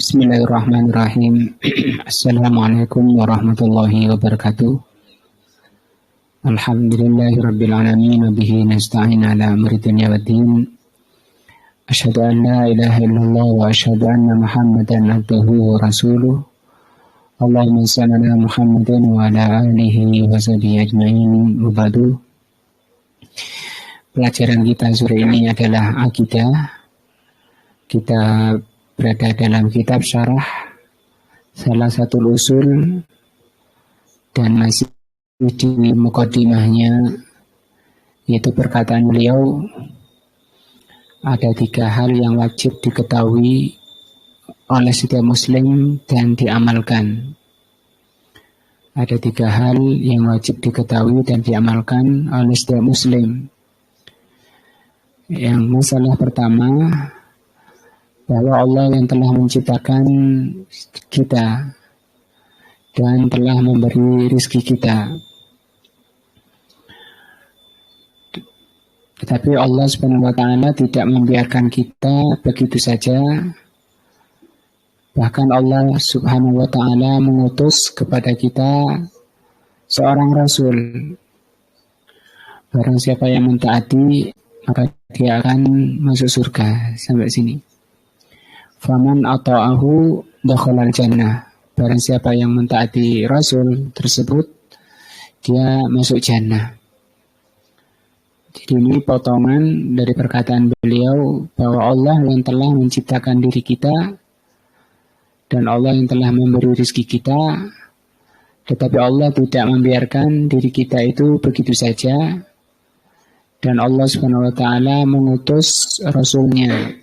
Bismillahirrahmanirrahim. Assalamualaikum warahmatullahi wabarakatuh. Alhamdulillahirabbil alamin wa bihi nasta'in ala amri dunya waddin. Asyhadu an la ilaha illallah wa asyhadu anna Muhammadan abduhu wa rasuluh. Allahumma shalli ala Muhammadin wa ala alihi wa sahbihi ajmain. Wa ba'du. Pelajaran kita sore ini adalah akidah. Kita berada dalam kitab syarah salah satu usul dan masih di mukadimahnya, yaitu perkataan beliau, ada 3 hal yang wajib diketahui oleh setiap muslim dan diamalkan. Ada 3 hal yang wajib diketahui dan diamalkan oleh setiap muslim. Yang masalah pertama, bahwa Allah yang telah menciptakan kita dan telah memberi rizki kita. Tetapi Allah Subhanahu wa Ta'ala tidak membiarkan kita begitu saja. Bahkan Allah Subhanahu wa Ta'ala mengutus kepada kita seorang Rasul. Barang siapa yang mentaati, maka dia akan masuk surga. Sampai sini. Faman ata'ahu dakhalal jannah. Barang siapa yang mentaati Rasul tersebut, dia masuk jannah. Jadi ini potongan dari perkataan beliau bahwa Allah yang telah menciptakan diri kita dan Allah yang telah memberi rezeki kita, tetapi Allah tidak membiarkan diri kita itu begitu saja, dan Allah Subhanahu wa Ta'ala mengutus Rasulnya.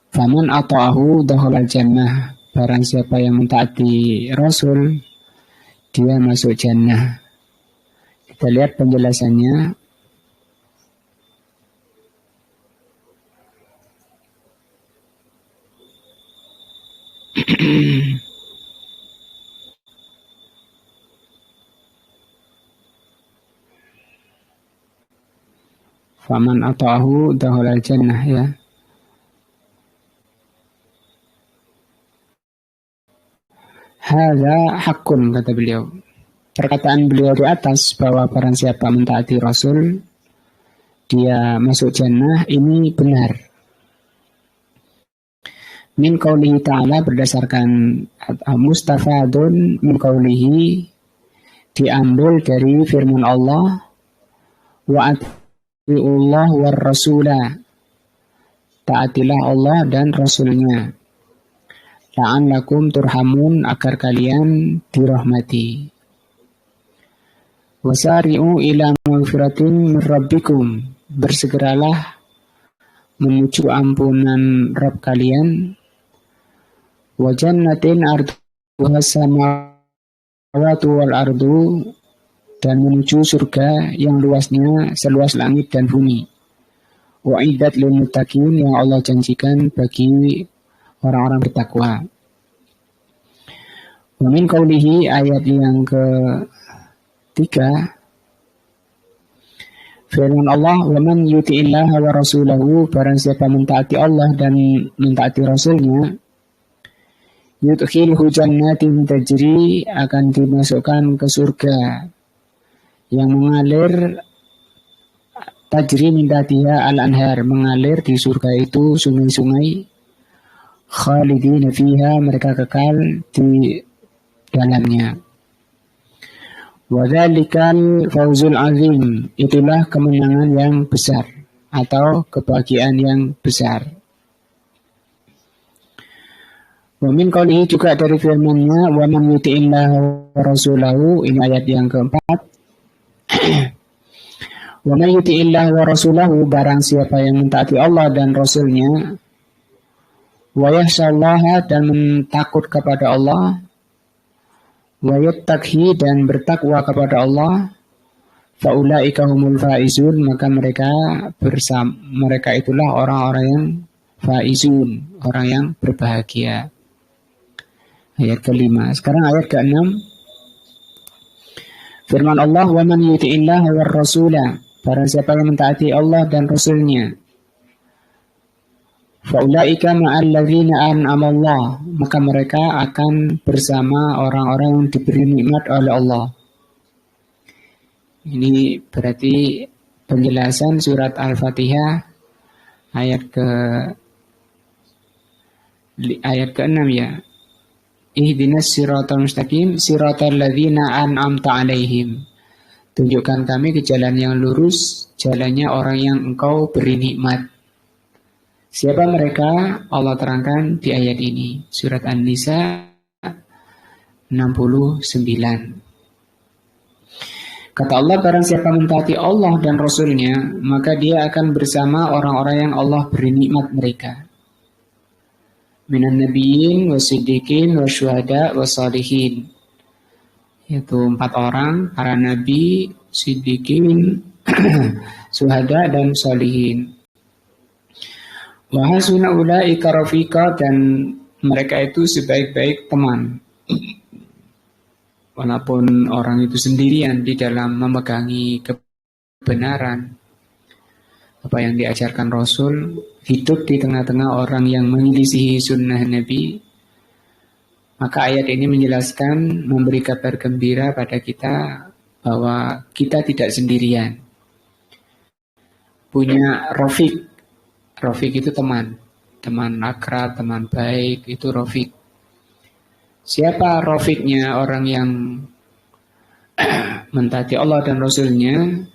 Faman ata'ahu dakhalal jannah. Barang siapa yang mentaati Rasul, dia masuk jannah. Kita lihat penjelasannya. Faman ata'ahu dakhalal jannah, ya. Hadza hakun, kata beliau. Perkataan beliau di atas bahwa barang siapa mentaati Rasul, dia masuk jannah, ini benar. Min qaulihi ta'ala, berdasarkan mustafadun min qaulihi, diambil dari firman Allah, wa ati'ullah war rasulah, taatilah Allah dan Rasulnya. La'allakum turhamun, agar kalian dirahmati. Wasari'u ila maghfiratin min rabbikum, bersegeralah menuju ampunan Rabb kalian. Wa jannatin arduha samawati wal ardu, dan menuju surga yang luasnya seluas langit dan bumi. Wa iddat lil muttaqin, yang Allah janjikan bagi orang-orang bertakwa. Wa min qaulihi, ayat yang ke-3, firman Allah, wa man yuti'illaha wa rasulahu, barang siapa mentaati Allah dan mentaati Rasulnya, yudkhilhu jannatin tajri, akan dimasukkan ke surga yang mengalir, tajri min tahtiha al-anhar, mengalir di surga itu sungai-sungai, khalidina fiha, mereka kekal di dalamnya. Wa dzalikal fawzul azim, itulah kemenangan yang besar atau kebahagiaan yang besar. Wa min qaulihi, juga dari firman-Nya, wa man yuti'illaha wa rasulahu, ini ayat yang keempat. Wa man yuti'illaha wa rasulahu, barang siapa yang mentaati Allah dan Rasulnya, wa yakhshallaha, dan takut kepada Allah, wa yattaqi, dan bertakwa kepada Allah, fa ulaika humul faizun, maka mereka itulah orang-orang yang faizun, orang yang berbahagia. Ayat ke-5. Sekarang ayat ke-6. Firman Allah, wa man yuti'illaha war rasulah, barang siapa yang mentaati Allah dan Rasulnya, Faulaika ma'alladzina an'amallah, maka mereka akan bersama orang-orang yang diberi nikmat oleh Allah. Ini berarti penjelasan surat Al-Fatihah ayat ke-6 ya. Ihdinas siratal mustaqim siratal ladzina an'amta alaihim. Tunjukkan kami ke jalan yang lurus, jalannya orang yang engkau beri nikmat. Siapa mereka? Allah terangkan di ayat ini. Surat An-Nisa 69. Kata Allah, barang siapa mentaati Allah dan Rasulnya, maka dia akan bersama orang-orang yang Allah beri nikmat mereka. Minan nabiyyin wasiddiqin wasyuhada wasalihin. Yaitu 4 orang, para nabi, siddiqin, syuhada dan salihin. Wa hasuna ulaika rafiqa, dan mereka itu sebaik-baik teman. Walaupun orang itu sendirian di dalam memegangi kebenaran, apa yang diajarkan Rasul, hidup di tengah-tengah orang yang menyelisihi sunnah Nabi, maka ayat ini menjelaskan, memberi kabar gembira pada kita bahwa kita tidak sendirian. Punya Rafiq. Rafiq itu teman. Teman akrab, teman baik, itu Rafiq. Siapa Rafiqnya? Orang yang mentaati Allah dan Rasulnya.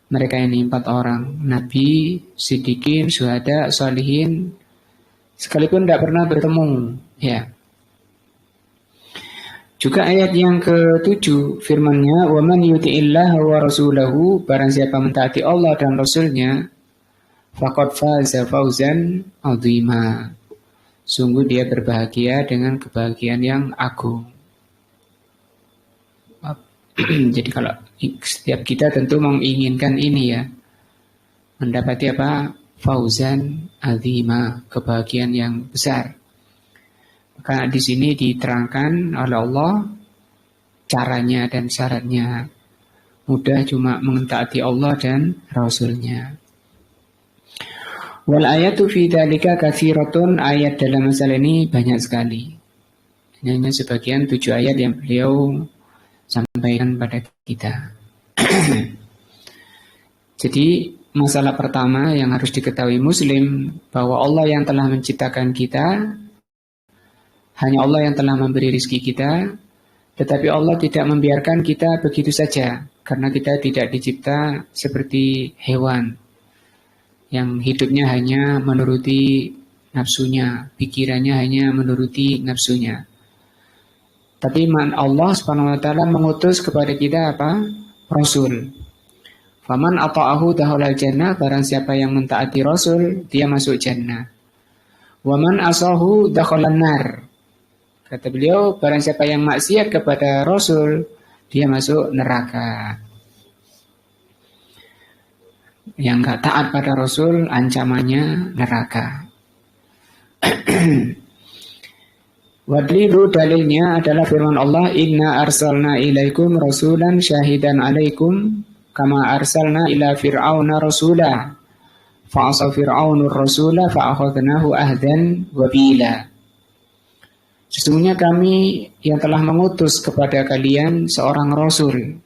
Mereka ini 4 orang. Nabi, siddiqin, syuhada, salihin. Sekalipun tidak pernah bertemu. Ya. Juga ayat yang ke-7 firman-Nya, "Wa man yuti'illaha wa rasulahu", barang siapa mentaati Allah dan Rasulnya, faqad faza fawzan 'azima. Sungguh dia berbahagia dengan kebahagiaan yang agung. Jadi kalau setiap kita tentu menginginkan ini ya, mendapati apa? Fauzan 'azima, kebahagiaan yang besar. Maka di sini diterangkan oleh Allah caranya dan syaratnya. Mudah, cuma mentaati Allah dan Rasulnya. Wal ayatu fi dzalika katsiratun, ayat dalam masalah ini banyak sekali. Ini hanya sebagian 7 ayat yang beliau sampaikan pada kita. Jadi masalah pertama yang harus diketahui Muslim, bahwa Allah yang telah menciptakan kita, hanya Allah yang telah memberi rizki kita, tetapi Allah tidak membiarkan kita begitu saja, karena kita tidak dicipta seperti hewan yang hidupnya hanya menuruti nafsunya, pikirannya hanya menuruti nafsunya. Tapi Allah Subhanahu wa taala mengutus kepada kita apa? Rasul. Faman ata'ahu dakhalal jannah, barang siapa yang mentaati Rasul, dia masuk jannah. Waman asahu dakhalan nar. Kata beliau, barang siapa yang maksiat kepada Rasul, dia masuk neraka. Yang enggak taat pada Rasul, ancamannya neraka. Wadlilu, dalilnya adalah firman Allah, "Inna arsalna ilaikum rasulan syahidan alaikum kama arsalna ila fir'auna rasula fa'asa fir'aunur rasula fa'akhadnahu ahdan wabila." Sesungguhnya kami yang telah mengutus kepada kalian seorang Rasul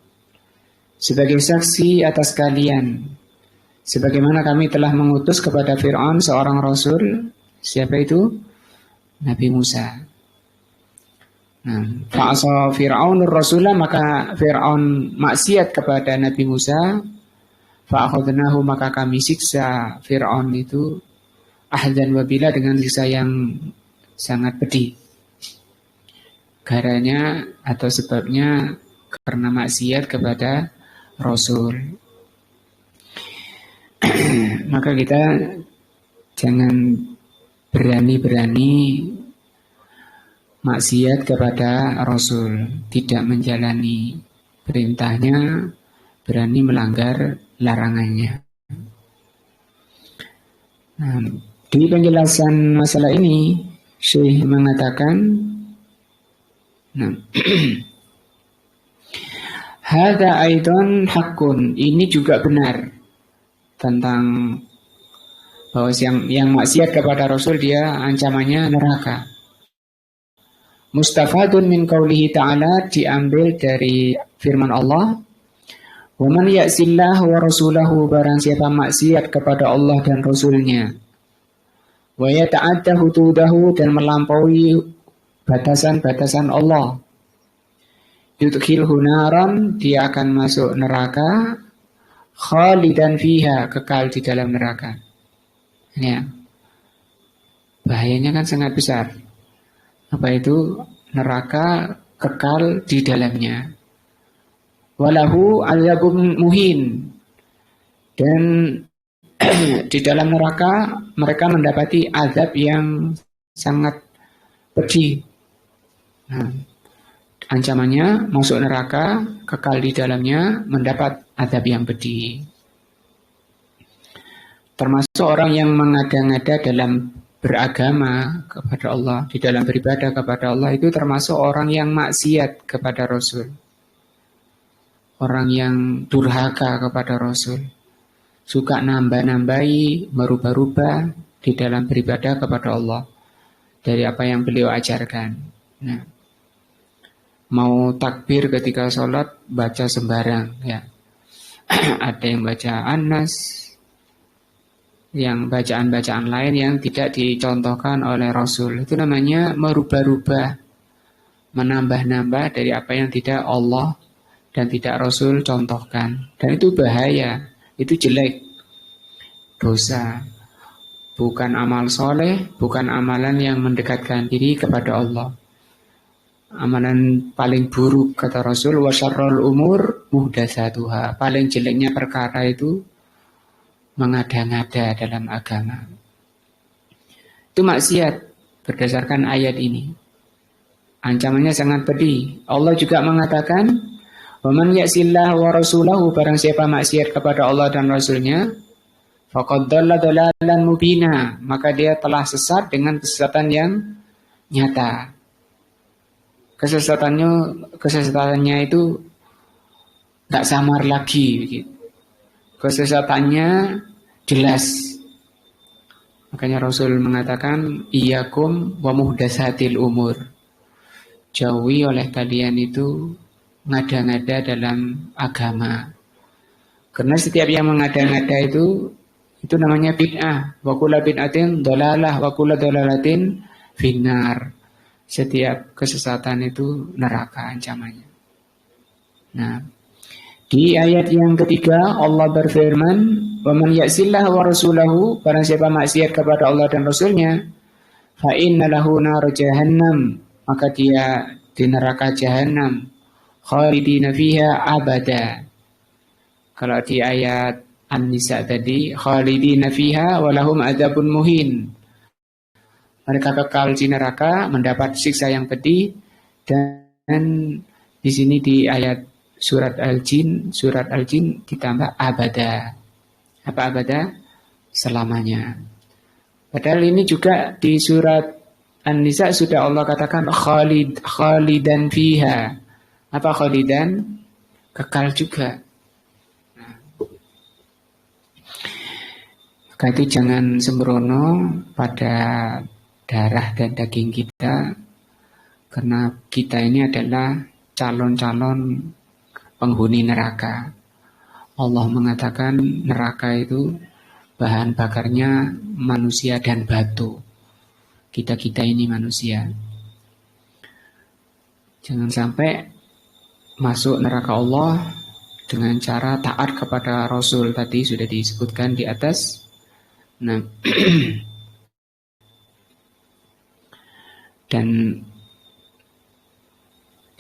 sebagai saksi atas kalian, sebagaimana kami telah mengutus kepada Fir'aun seorang Rasul. Siapa itu? Nabi Musa. Nah, fa'asa Fir'aunur rasulah, maka Fir'aun maksiat kepada Nabi Musa. Fa'akhadnahu, maka kami siksa Fir'aun itu ahdan wabila, dengan siksa yang sangat pedih. Garanya atau sebabnya karena maksiat kepada Rasul. Maka kita jangan berani-berani maksiat kepada Rasul, tidak menjalani perintahnya, berani melanggar larangannya. Nah, di penjelasan masalah ini, Syekh mengatakan, hadza aidan haqqun, ini juga benar tentang bahwa yang maksiat kepada Rasul dia ancamannya neraka. Mustafadun min qaulihi ta'ala, diambil dari firman Allah, wa man ya'sillah wa rasulahu, barang siapa maksiat kepada Allah dan Rasulnya, wa yata'adda hududahu, dan melampaui batasan-batasan Allah, yudkhilhu naran, dia akan masuk neraka, khalidan fiha, kekal di dalam neraka. Ya. Bahayanya kan sangat besar. Apa itu? Neraka kekal di dalamnya. Walahu azabun muhin. Dan di dalam neraka mereka mendapati azab yang sangat pedih. Nah, ancamannya masuk neraka, kekal di dalamnya, mendapat azab yang pedih. Termasuk orang yang mengada-ngada dalam beragama kepada Allah, di dalam beribadah kepada Allah, itu termasuk orang yang maksiat kepada Rasul. Orang yang durhaka kepada Rasul. Suka nambah-nambahi, merubah-rubah di dalam beribadah kepada Allah dari apa yang beliau ajarkan. Nah, mau takbir ketika sholat, baca sembarang. Ya. Ada yang baca An-Nas, yang bacaan-bacaan lain yang tidak dicontohkan oleh Rasul. Itu namanya merubah-rubah, menambah-nambah dari apa yang tidak Allah dan tidak Rasul contohkan. Dan itu bahaya, itu jelek, dosa. Bukan amal soleh, bukan amalan yang mendekatkan diri kepada Allah. Amalan paling buruk kata Rasul, wa syarrul umur muhdatsatuha. Paling jeleknya perkara itu mengada-ngada dalam agama. Itu maksiat berdasarkan ayat ini. Ancamannya sangat pedih. Allah juga mengatakan, wa man ya'sillah wa rasulahu, barang siapa maksiat kepada Allah dan Rasulnya, faqad dhalla dhalalan mubina, maka dia telah sesat dengan kesesatan yang nyata. Kesesatannya itu tak samar lagi begitu. Kesesatannya jelas. Makanya Rasul mengatakan, iyyakum wa muhdatsatil umur. Jauhi oleh kalian itu ngada-ngada dalam agama. Karena setiap yang mengada-ngada itu namanya bid'ah. Wa kullu bid'atin dhalalah wa kullu dhalalatin finnar. Setiap kesesatan itu neraka ancamannya. Nah, di ayat yang ketiga Allah berfirman, "Wa man ya'sillah wa rasulahu", barang siapa maksiat kepada Allah dan Rasulnya, fa inna lahu nar jahannam, maka dia di neraka jahanam, khalidina fiha abada. Kalau di ayat An-Nisa tadi, khalidina fiha wa lahum adzabun muhin. Mereka kekal di neraka, mendapat siksa yang pedih. Dan di sini di ayat surat Al-Jin ditambah abada. Apa abada? Selamanya. Padahal ini juga di surat An-Nisa sudah Allah katakan khalidan fiha. Apa khalidan? Kekal juga. Nah, maka itu jangan sembrono pada darah dan daging kita, karena kita ini adalah calon-calon penghuni neraka. Allah mengatakan neraka itu bahan bakarnya manusia dan batu. Kita ini manusia. Jangan sampai masuk neraka Allah dengan cara taat kepada Rasul, tadi sudah disebutkan di atas. Nah, dan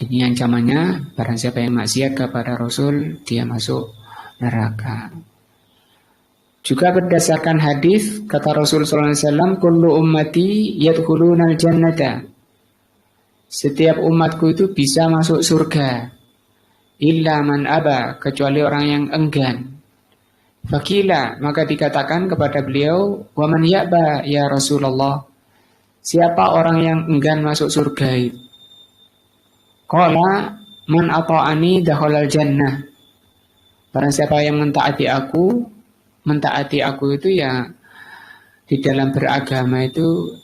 ini ancamannya, barang siapa yang maksiat kepada Rasul, dia masuk neraka. Juga berdasarkan hadis kata Rasul sallallahu alaihi wasallam, kullu ummati yadkhulunal jannata. Setiap umatku itu bisa masuk surga. Illa man aba, kecuali orang yang enggan. Fakila, maka dikatakan kepada beliau, wa man ya'ba ya Rasulullah. Siapa orang yang enggan masuk surga itu? Qala man ata'ani dakhalal jannah. Barang siapa yang mentaati aku itu ya di dalam beragama itu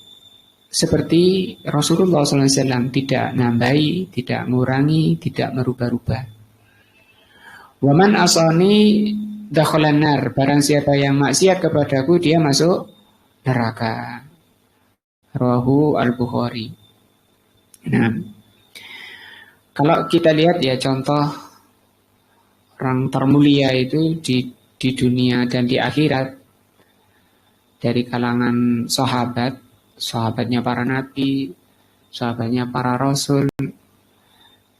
seperti Rasulullah SAW, tidak nambahi, tidak mengurangi, tidak merubah-rubah. Waman asani dakhalan nar, barang siapa yang maksiat kepadaku dia masuk neraka. Rawahu Al-Bukhari. Nah, kalau kita lihat ya contoh orang termulia itu di dunia dan di akhirat dari kalangan sahabat, sahabatnya para nabi, sahabatnya para rasul.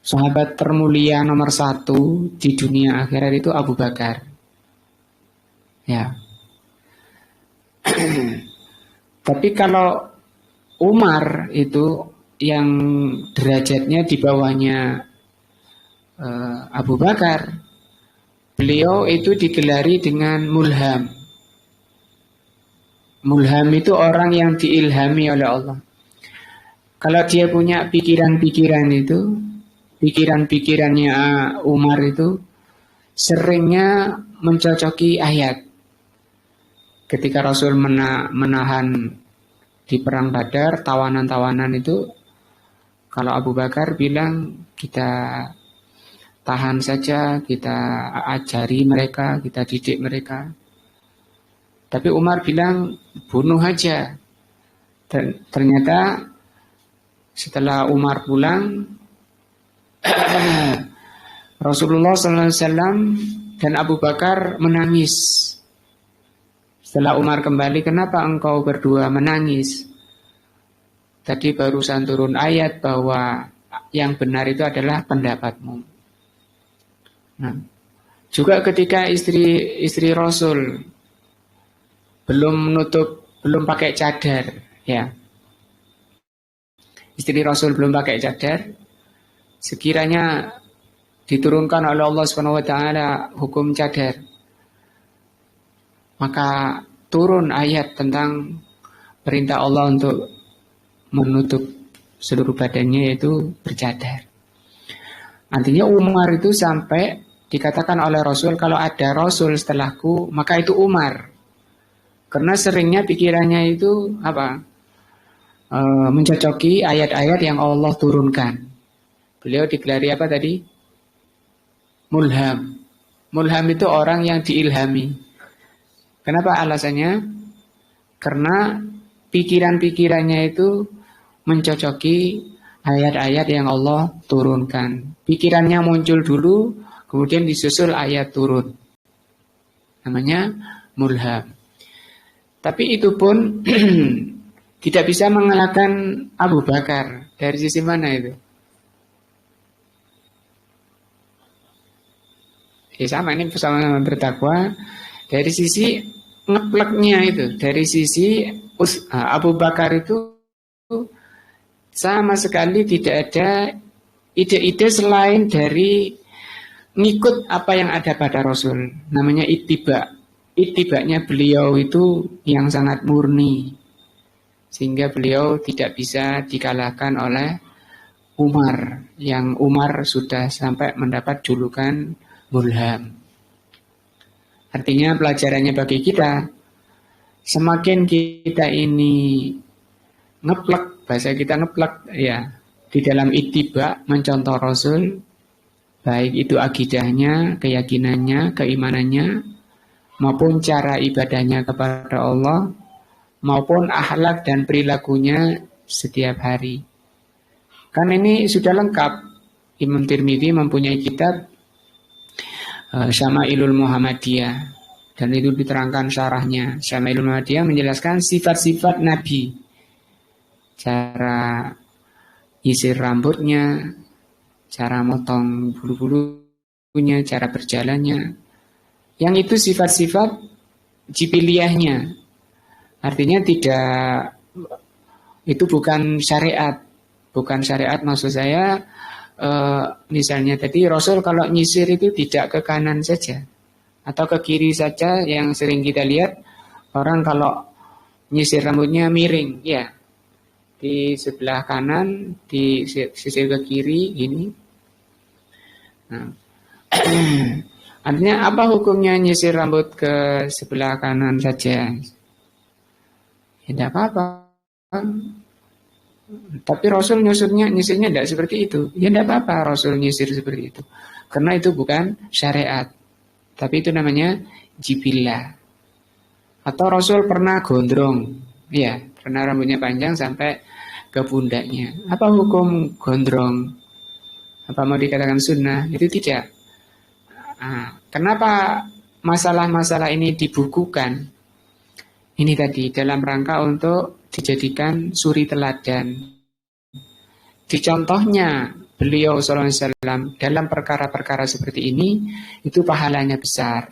Sahabat termulia nomor 1 di dunia akhirat itu Abu Bakar. Ya. Tapi kalau Umar itu yang derajatnya di bawahnya Abu Bakar, beliau itu digelari dengan mulham. Mulham itu orang yang diilhami oleh Allah. Kalau dia punya pikiran-pikiran itu, pikiran-pikirannya Umar itu seringnya mencocoki ayat. Ketika Rasul menahan di perang Badar, tawanan-tawanan itu, kalau Abu Bakar bilang kita tahan saja, kita ajari mereka, kita didik mereka. Tapi Umar bilang bunuh aja. Dan ternyata setelah Umar pulang, Rasulullah SAW dan Abu Bakar menangis. Setelah Umar kembali, kenapa engkau berdua menangis? Tadi barusan turun ayat bahwa yang benar itu adalah pendapatmu. Nah, juga ketika istri Rasul belum pakai cadar, ya. Istri Rasul belum pakai cadar. Sekiranya diturunkan oleh Allah SWT hukum cadar, maka turun ayat tentang perintah Allah untuk menutup seluruh badannya, yaitu bercadar. Artinya Umar itu sampai dikatakan oleh Rasul, kalau ada Rasul setelahku maka itu Umar. Karena seringnya pikirannya itu mencocoki ayat-ayat yang Allah turunkan. Beliau digelari apa tadi? Mulham. Mulham itu orang yang diilhami. Kenapa alasannya? Karena pikiran-pikirannya itu mencocoki ayat-ayat yang Allah turunkan. Pikirannya muncul dulu, kemudian disusul ayat turun. Namanya mulham. Tapi itu pun tidak bisa mengalahkan Abu Bakar. Dari sisi mana itu? Ya sama, ini sama bertakwa. Dari sisi ngepleknya itu, dari sisi Abu Bakar itu sama sekali tidak ada ide-ide selain dari ngikut apa yang ada pada Rasul. Namanya ittiba. Ittibanya beliau itu yang sangat murni, sehingga beliau tidak bisa dikalahkan oleh Umar, yang Umar sudah sampai mendapat julukan mulham. Artinya pelajarannya bagi kita, semakin kita ini ngeplek, bahasa kita ngeplek ya, di dalam ittiba mencontoh Rasul, baik itu akidahnya, keyakinannya, keimanannya, maupun cara ibadahnya kepada Allah, maupun akhlak dan perilakunya setiap hari. Kan ini sudah lengkap. Imam Tirmidzi mempunyai kitab Syama'ilul Muhammadiyah, dan itu diterangkan syarahnya. Syama'ilul Muhammadiyah menjelaskan sifat-sifat Nabi, cara isir rambutnya, cara motong bulu-bulunya, cara berjalannya. Yang itu sifat-sifat jibiliyahnya. Artinya tidak, itu bukan syariat. Bukan syariat maksud saya, misalnya tadi Rasul kalau nyisir itu tidak ke kanan saja atau ke kiri saja. Yang sering kita lihat orang kalau nyisir rambutnya miring, ya, di sebelah kanan, di sisir ke kiri ini. Nah, artinya apa hukumnya nyisir rambut ke sebelah kanan saja? Ya tidak apa-apa. Tapi Rasul nyisirnya tidak seperti itu. Ya tidak apa-apa Rasul nyisir seperti itu. Karena itu bukan syariat. Tapi itu namanya jibillah. Atau Rasul pernah gondrong. Ya, pernah rambutnya panjang sampai ke pundaknya. Apa hukum gondrong? Apa mau dikatakan sunnah? Itu tidak. Nah, kenapa masalah-masalah ini dibukukan? Ini tadi dalam rangka untuk dijadikan suri teladan. Di contohnya beliau SAW dalam perkara-perkara seperti ini, itu pahalanya besar.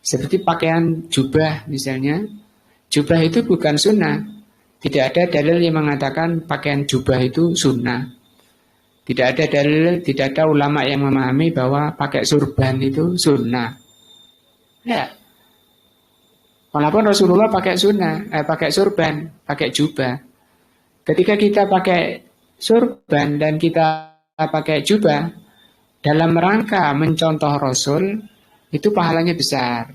Seperti pakaian jubah misalnya. Jubah itu bukan sunnah. Tidak ada dalil yang mengatakan pakaian jubah itu sunnah. Tidak ada dalil, tidak ada ulama yang memahami bahwa pakai surban itu sunnah. Ya. Walaupun Rasulullah pakai sunnah, pakai surban, pakai jubah. Ketika kita pakai surban dan kita pakai jubah dalam rangka mencontoh Rasul, itu pahalanya besar.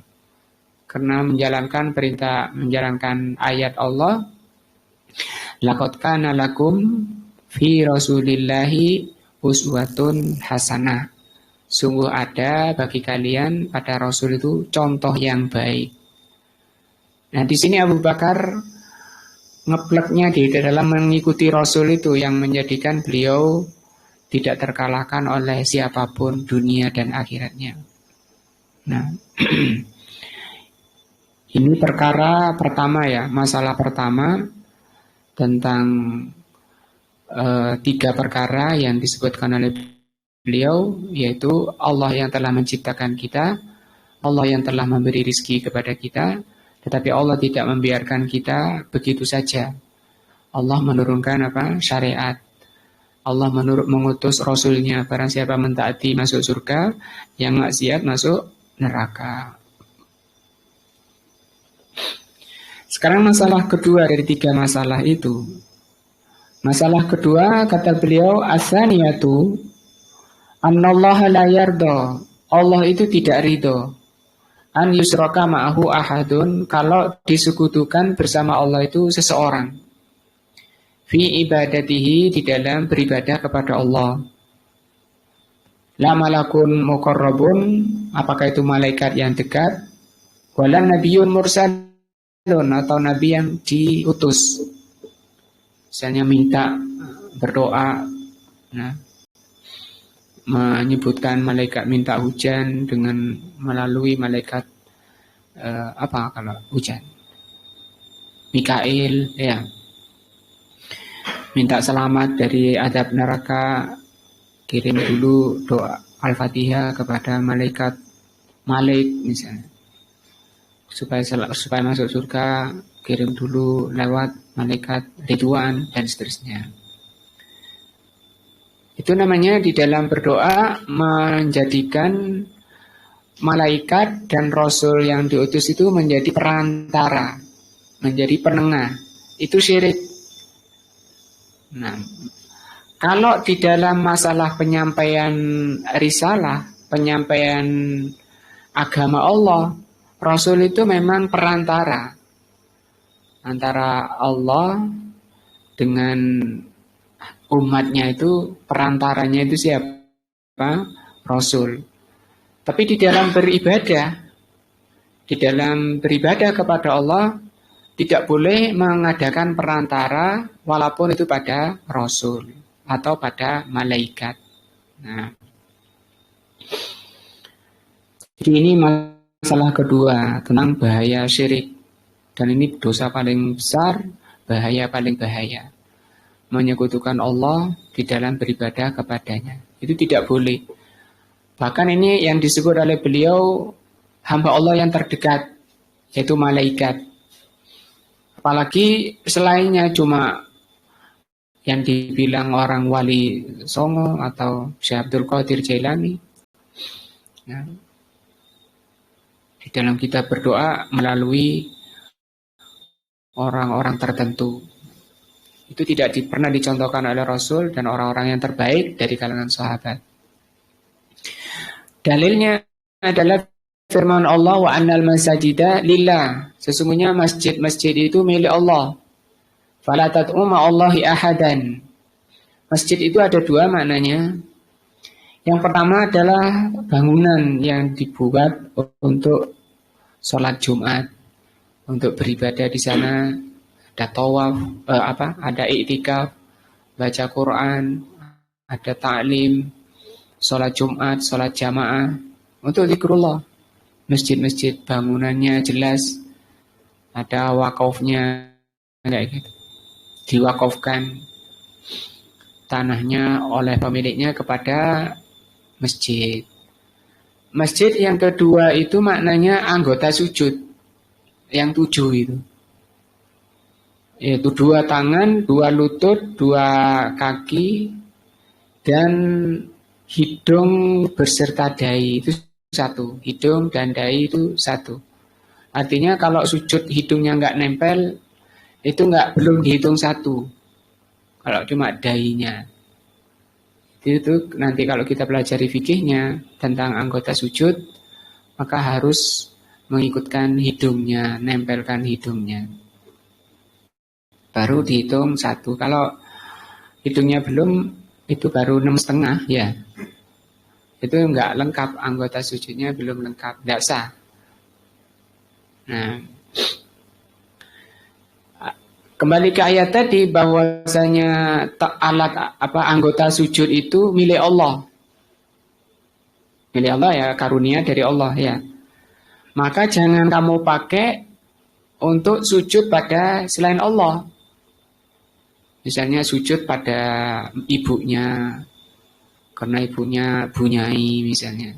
Karena menjalankan perintah, menjalankan ayat Allah, laqad kana lakum fi Rasulillahi uswatun hasanah. Sungguh ada bagi kalian pada Rasul itu contoh yang baik. Nah, di sini Abu Bakar ngepleknya di dalam mengikuti Rasul itu yang menjadikan beliau tidak terkalahkan oleh siapapun dunia dan akhiratnya. Nah, ini perkara pertama ya, masalah pertama tentang tiga perkara yang disebutkan oleh beliau, yaitu Allah yang telah menciptakan kita, Allah yang telah memberi rizki kepada kita, tetapi Allah tidak membiarkan kita begitu saja. Allah menurunkan syariat. Allah mengutus Rasulnya. Barang siapa mentaati masuk surga, yang maksiat masuk neraka. Sekarang masalah kedua dari tiga masalah itu. Masalah kedua kata beliau, as-saniyatu annallaha la yarda. Allah itu tidak ridho an yusraka ma'ahu ahadun, kalau disekutukan bersama Allah itu seseorang, fi ibadatihi, di dalam beribadah kepada Allah. La malakun muqarrabun, apakah itu malaikat yang dekat, wala nabiyyun mursalun, atau nabi yang diutus. Misalnya minta berdoa, nah, menyebutkan malaikat minta hujan dengan melalui malaikat kalau hujan, Mikail, ya, minta selamat dari azab neraka, kirim dulu doa Al-Fatihah kepada malaikat Malik misalnya, supaya masuk surga, kirim dulu lewat malaikat Ridwan dan seterusnya. Itu namanya di dalam berdoa menjadikan malaikat dan Rasul yang diutus itu menjadi perantara, menjadi penengah. Itu syirik. Nah, kalau di dalam masalah penyampaian risalah, penyampaian agama Allah, Rasul itu memang perantara antara Allah dengan umatnya, itu perantaranya itu siapa? Rasul. Tapi di dalam beribadah kepada Allah, tidak boleh mengadakan perantara walaupun itu pada Rasul atau pada malaikat. Nah, jadi ini masalah kedua tentang bahaya syirik. Dan ini dosa paling besar, bahaya paling bahaya. Menyekutukan Allah di dalam beribadah kepadanya. Itu tidak boleh. Bahkan ini yang disebut oleh beliau hamba Allah yang terdekat, yaitu malaikat. Apalagi selainnya cuma yang dibilang orang wali songo atau Syekh Abdul Qadir Jailani. Nah, di dalam kita berdoa melalui orang-orang tertentu. Itu tidak pernah dicontohkan oleh Rasul dan orang-orang yang terbaik dari kalangan sahabat. Dalilnya adalah firman Allah, wa annal masajida lillah. Sesungguhnya masjid-masjid itu milik Allah. Fala tad'u ma'allahi ahadan. Masjid itu ada dua maknanya. Yang pertama adalah bangunan yang dibuat untuk sholat Jumat, untuk beribadah di sana, ada tawaf, ada iktikaf, baca Quran, ada ta'lim, sholat Jumat, sholat jamaah, untuk zikrullah. Masjid-masjid bangunannya jelas, ada wakafnya, kayak gitu. Diwakafkan tanahnya oleh pemiliknya kepada masjid. Masjid yang kedua itu maknanya anggota sujud. Yang 7 itu. Yaitu 2 tangan, 2 lutut, 2 kaki, dan hidung beserta dahi. Itu 1. Hidung dan dahi itu 1. Artinya kalau sujud hidungnya nggak nempel, itu belum dihitung 1. Kalau cuma dahinya. Itu nanti kalau kita pelajari fikihnya tentang anggota sujud, maka harus mengikutkan hidungnya, nempelkan hidungnya. Baru dihitung 1. Kalau hidungnya belum, itu baru 6,5 ya. Itu enggak lengkap, anggota sujudnya belum lengkap, enggak sah. Nah, kembali ke ayat tadi bahwasanya anggota sujud itu milik Allah. Milik Allah ya, karunia dari Allah ya. Maka jangan kamu pakai untuk sujud pada selain Allah. Misalnya sujud pada ibunya karena ibunya bunyai misalnya,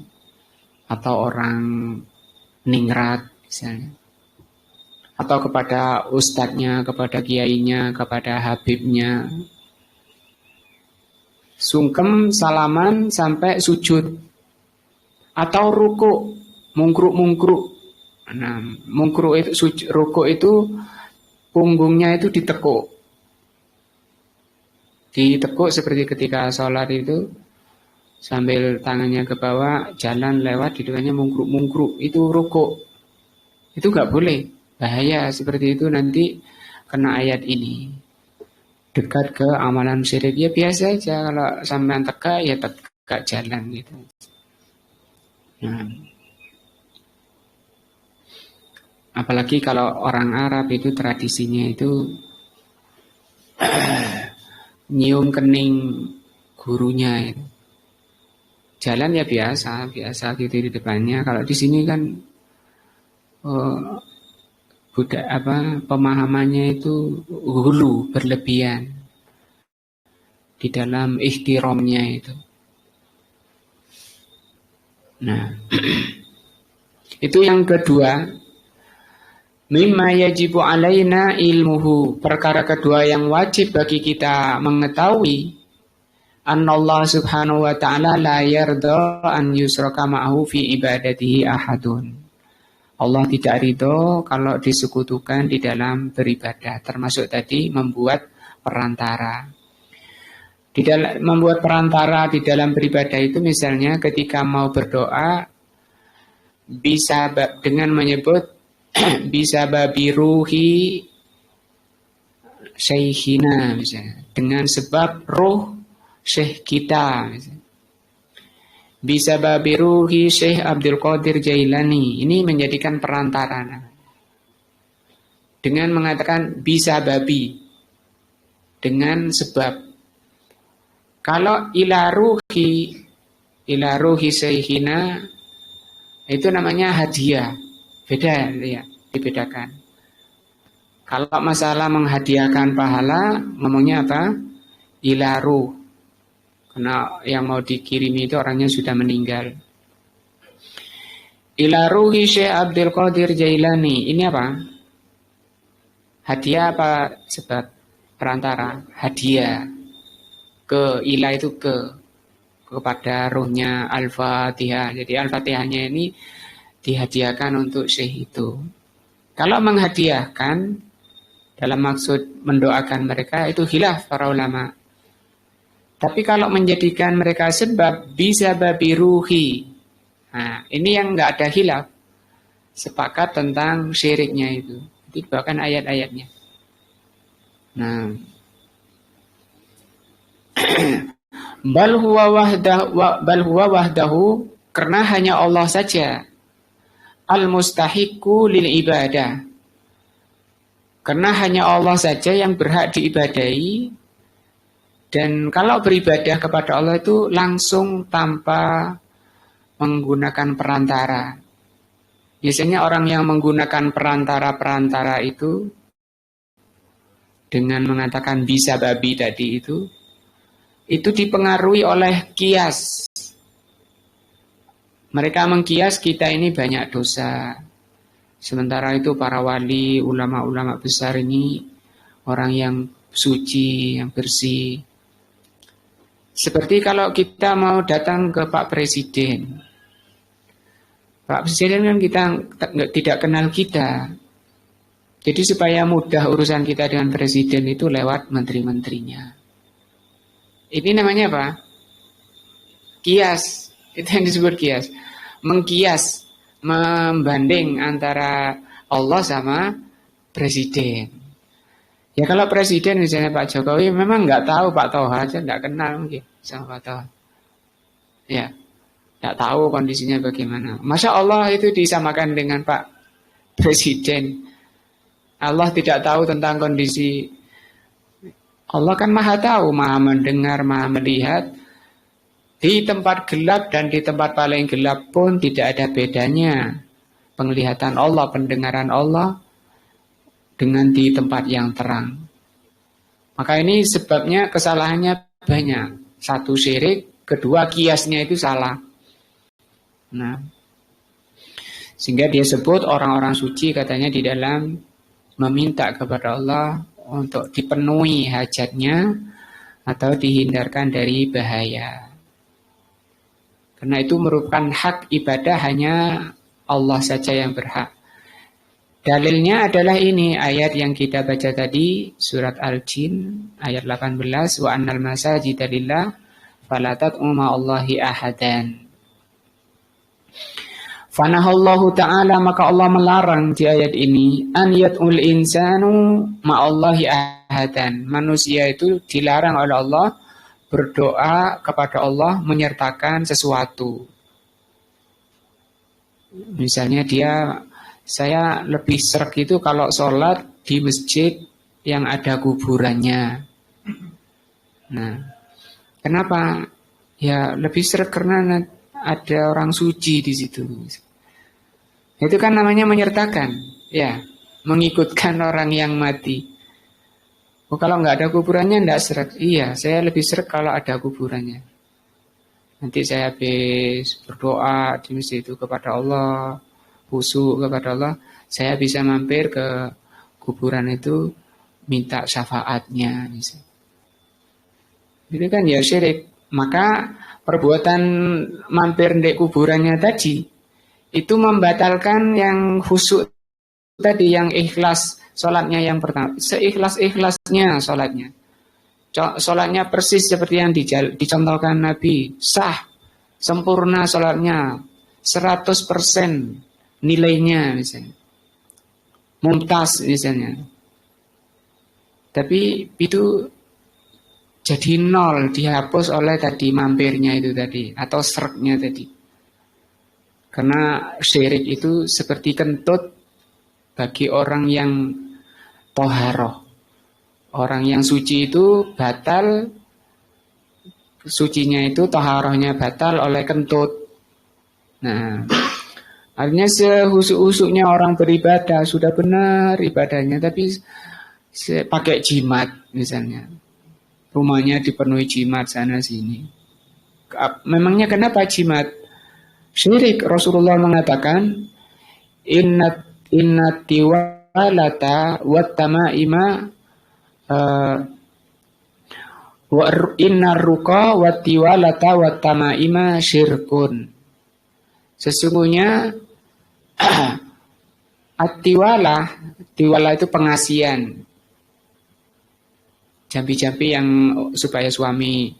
atau orang ningrat misalnya, atau kepada ustadznya, kepada kiainya, kepada habibnya. Sungkem salaman sampai sujud. Atau ruku, mungkruk-mungkruk. Nah, mungkruk itu, ruku itu punggungnya itu ditekuk. Ditekuk seperti ketika sholat itu, sambil tangannya ke bawah, jalan lewat, di depannya mungkruk-mungkruk. Itu ruku. Itu gak boleh. Bahaya seperti itu nanti kena ayat ini. Dekat ke amalan syirik. Ya biasa aja, kalau sampean tegak ya tegak jalan gitu. Nah, apalagi kalau orang Arab itu tradisinya itu nyium kening gurunya itu. Jalan ya biasa gitu di depannya. Kalau di sini kan pemahamannya itu hulu, berlebihan di dalam ihtiramnya itu. Nah, itu yang kedua. Mimma yajibu alaina ilmuhu. Perkara kedua yang wajib bagi kita mengetahui, annallahu subhanahu wa ta'ala la yarda an yusraka ma'ahu fi ibadatihi ahadun. Allah tidak ridho kalau disekutukan di dalam beribadah, termasuk tadi membuat perantara. Membuat perantara di dalam beribadah itu misalnya ketika mau berdoa bisa dengan menyebut bisa babi ruhi syekhina misalnya, dengan sebab roh syekh kita misalnya. Bisa babi ruhi Syekh Abdul Qadir Jailani. Ini menjadikan perantara. Dengan mengatakan bisa babi, dengan sebab. Kalau ila ruhi syekhina, itu namanya hadiah. Beda ya, dibedakan. Kalau masalah menghadiahkan pahala, ngomongnya apa? Ila ruh. Karena yang mau dikirimi itu orangnya sudah meninggal. Ila ruhi Syekh Abdul Qadir Jailani. Ini apa? Hadiah apa sebab? Perantara. Hadiah. Ke ila itu kepada ruhnya Al-Fatihah. Jadi Al-Fatihahnya ini dihadiahkan untuk Syekh itu. Kalau menghadiahkan dalam maksud mendoakan mereka, itu khilaf para ulama. Tapi kalau menjadikan mereka sebab bisa babi ruhi, nah ini yang nggak ada khilaf. sepakat tentang syiriknya itu. Dibawakan ayat-ayatnya. Nah, bal huwa wahdahu, karena hanya Allah saja al-mustahiqu lil ibadah. Karena hanya Allah saja yang berhak diibadahi, dan kalau beribadah kepada Allah itu langsung tanpa menggunakan perantara. Biasanya orang yang menggunakan perantara-perantara itu dengan mengatakan bisa babi tadi itu dipengaruhi oleh kias. Mereka mengkias kita ini banyak dosa. Sementara itu para wali, ulama-ulama besar ini orang yang suci, yang bersih. Seperti kalau kita mau datang ke Pak Presiden. Pak Presiden kan kita tidak kenal kita. Jadi supaya mudah urusan kita dengan Presiden itu lewat menteri-menterinya. Ini namanya apa? Kias. Itu yang disebut kias. Mengkias, membanding antara Allah sama Presiden. Ya kalau Presiden misalnya Pak Jokowi memang nggak tahu Pak Toha aja, nggak kenal mungkin sama Pak Toha. Ya, nggak tahu kondisinya bagaimana. Masa Allah itu disamakan dengan Pak Presiden? Allah tidak tahu tentang kondisi. Allah kan maha tahu, maha mendengar, maha melihat. Di tempat gelap dan di tempat paling gelap pun tidak ada bedanya. Penglihatan Allah, pendengaran Allah dengan di tempat yang terang. Maka ini sebabnya kesalahannya banyak. Satu syirik, kedua kiasnya itu salah. Nah, sehingga dia sebut orang-orang suci katanya di dalam meminta kepada Allah untuk dipenuhi hajatnya atau dihindarkan dari bahaya. Karena itu merupakan hak ibadah hanya Allah saja yang berhak. Dalilnya adalah ini ayat yang kita baca tadi, surat Al-Jin ayat 18, wa annal masajida lillah fala tad'u ma'allahi ahadan. Fanahallahu ta'ala, maka Allah melarang di ayat ini an yad'ul insanu ma'allahi ahadan. Manusia itu dilarang oleh Allah berdoa kepada Allah menyertakan sesuatu. Misalnya saya lebih sreg itu kalau sholat di masjid yang ada kuburannya. Nah, kenapa? Ya lebih sreg karena ada orang suci di situ. Itu kan namanya menyertakan, ya, mengikutkan orang yang mati. Oh, kalau nggak ada kuburannya nggak sreg. Iya, saya lebih sreg kalau ada kuburannya. Nanti saya habis berdoa di masjid itu kepada Allah, khusyuk kepada Allah, saya bisa mampir ke kuburan itu minta syafaatnya. Itu kan ya syirik. Maka perbuatan mampir di kuburannya tadi itu membatalkan yang khusyuk tadi, yang ikhlas. Sholatnya yang pertama, seikhlas-ikhlasnya sholatnya. Sholatnya persis seperti yang dicontohkan Nabi. Sah, sempurna sholatnya, 100% nilainya misalnya. Mumtaz misalnya. Tapi itu jadi nol, dihapus oleh tadi mampirnya itu tadi, atau sreknya tadi. Karena syirik itu seperti kentut bagi orang yang toharoh. Orang yang suci itu batal, sucinya itu toharohnya batal oleh kentut. Nah, artinya sehusuk-husuknya orang beribadah, sudah benar ibadahnya, tapi pakai jimat misalnya. Rumahnya dipenuhi jimat sana sini. Memangnya kenapa jimat? Syirik. Rasulullah mengatakan inna tiwalata wat tamaima wa inna ruqa wat tiwalata wat tamaima syirkun. Sesungguhnya tiwala itu pengasian. Jampi-jampi yang supaya suami